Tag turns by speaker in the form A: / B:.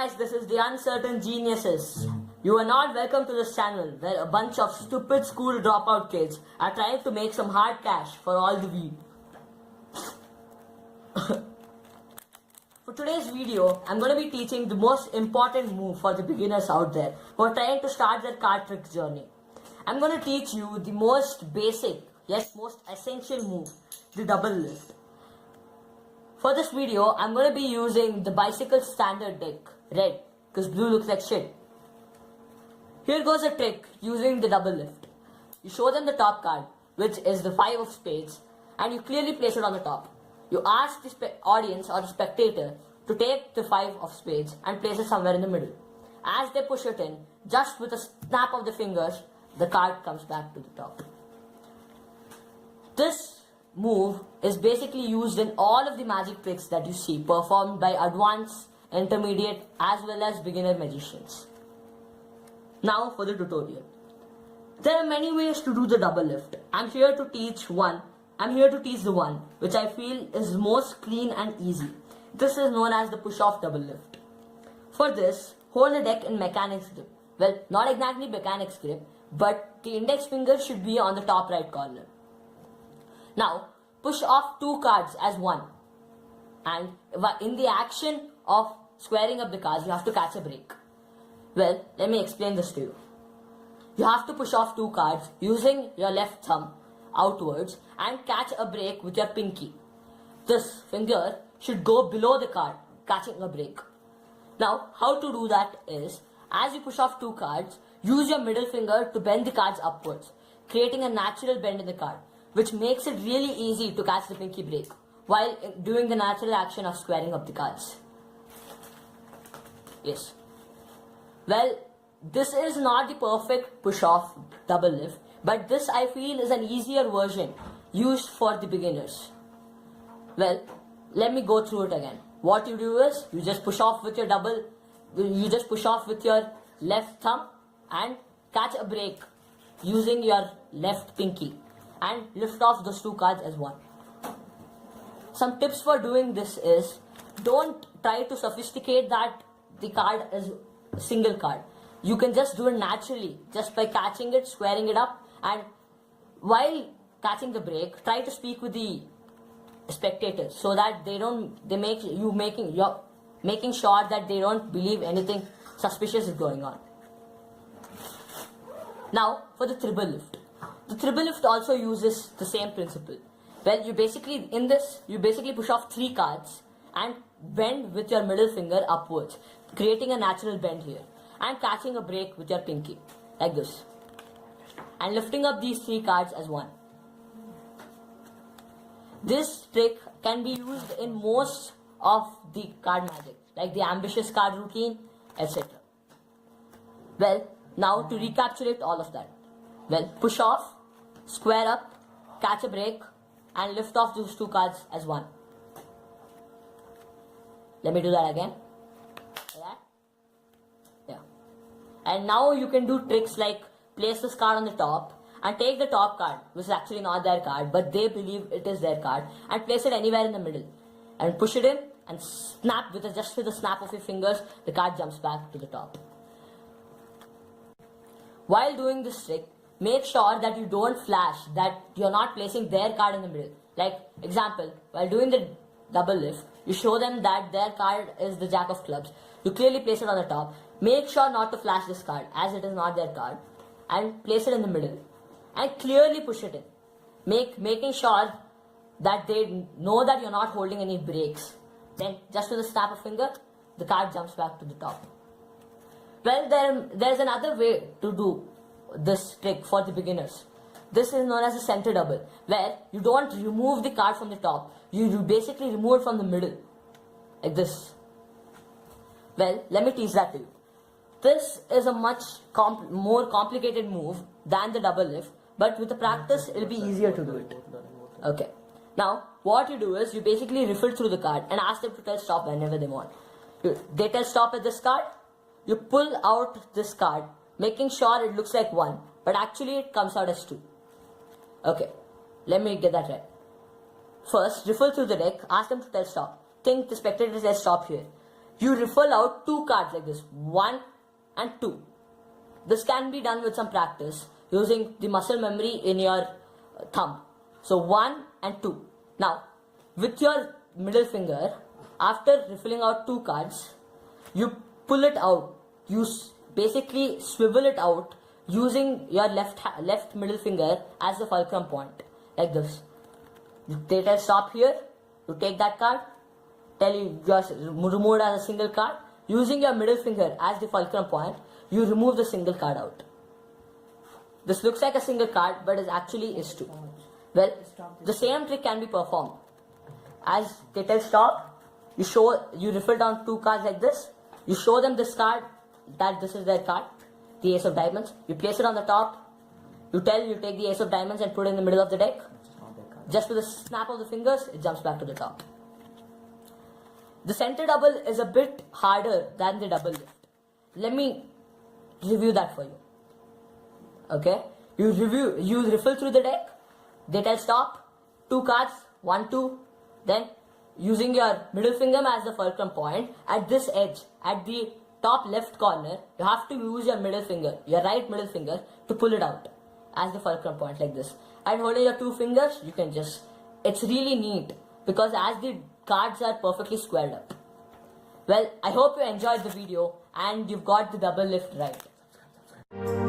A: guys, this is the Uncertain Geniuses. You are not welcome to this channel where a bunch of stupid school dropout kids are trying to make some hard cash for all the weed. For today's video, I'm going to be teaching the most important move for the beginners out there who are trying to start their card trick journey. I'm going to teach you the most basic yet most essential move, the double lift. For this video, I'm going to be using the bicycle standard deck, red, because blue looks like shit. Here goes a trick using the double lift. You show them the top card, which is the 5 of spades, and you clearly place it on the top. You ask the audience or the spectator to take the 5 of spades and place it somewhere in the middle. As they push it in, just with a snap of the fingers, the card comes back to the top. This move is basically used in all of the magic tricks that you see performed by advanced, intermediate as well as beginner magicians. Now for the tutorial. There are many ways to do the double lift. I'm here to teach the one which I feel is most clean and easy. This is known as the push-off double lift. For this, hold the deck in mechanics grip. Well, not exactly mechanics grip, but the index finger should be on the top right corner. Now, push off 2 cards as one. And in the action of squaring up the cards, you have to catch a break. Well, let me explain this to you. You have to push off 2 cards using your left thumb outwards and catch a break with your pinky. This finger should go below the card, catching a break. Now, how to do that is, as you push off 2 cards, use your middle finger to bend the cards upwards, creating a natural bend in the card, which makes it really easy to catch the pinky break while doing the natural action of squaring up the cards. Yes. Well, this is not the perfect push-off double lift, but this I feel is an easier version used for the beginners. Well, let me go through it again. What you do is, you just push off with your left thumb and catch a break using your left pinky and lift off those 2 cards as one. Some tips for doing this is, don't try to sophisticate that the card is a single card. You can just do it naturally, just by catching it, squaring it up, and while catching the break, try to speak with the spectators so that you're making sure that they don't believe anything suspicious is going on. Now for the triple lift. The triple lift also uses the same principle. Well, you basically push off 3 cards and bend with your middle finger upwards, creating a natural bend here, and catching a break with your pinky, like this, and lifting up these 3 cards as one. This trick can be used in most of the card magic, like the ambitious card routine, etc. Well, now to recapitulate all of that. Well, push off, square up, catch a break, and lift off those 2 cards as one. Let me do that again. Like that. Yeah. And now you can do tricks like place this card on the top and take the top card, which is actually not their card, but they believe it is their card, and place it anywhere in the middle. And push it in and snap just with a snap of your fingers, the card jumps back to the top. While doing this trick, make sure that you don't flash that you're not placing their card in the middle. Like, example, while doing the double lift, you show them that their card is the jack of clubs. You clearly place it on the top. Make sure not to flash this card, as it is not their card, and place it in the middle. And clearly push it in. Making sure that they know that you're not holding any breaks. Then, just with a snap of finger, the card jumps back to the top. Well, there's another way to do this trick for the beginners. This is known as a center double, where you don't remove the card from the top. You basically remove it from the middle, like this. Well, let me teach that to you. This is a much more complicated move than the double lift, but with the practice, it'll be easier to do it. Okay. Now, what you do is, you basically riffle through the card and ask them to tell stop whenever they want. They tell stop at this card. You pull out this card, making sure it looks like 1, but actually it comes out as 2. Okay, let me get that right. First, riffle through the deck, ask them to tell stop. Think the spectator says stop here. you riffle out 2 cards like this, 1 and 2. This can be done with some practice using the muscle memory in your thumb. So 1 and 2. Now, with your middle finger, after riffling out 2 cards, you pull it out. You basically swivel it out using your left middle finger as the fulcrum point, like this. You take a stop here, you take that card, tell you just remove it as a single card. Using your middle finger as the fulcrum point, you remove the single card out. This looks like a single card, but it actually is 2. Well, the same trick can be performed. As they tell stop, you riffle down 2 cards like this. You show them this card, that this is their card, the ace of diamonds. You place it on the top. You take the ace of diamonds and put it in the middle of the deck. Just with a snap of the fingers, it jumps back to the top. The center double is a bit harder than the double lift. Let me review that for you. Okay? You riffle through the deck. They tell stop. 2 cards, 1, 2. Then, using your middle finger as the fulcrum point, at this edge, at the top left corner, you have to use your middle finger, your right middle finger, to pull it out as the fulcrum point, like this. And holding your 2 fingers, you can just, it's really neat because as the cards are perfectly squared up. Well, I hope you enjoyed the video and you've got the double lift right.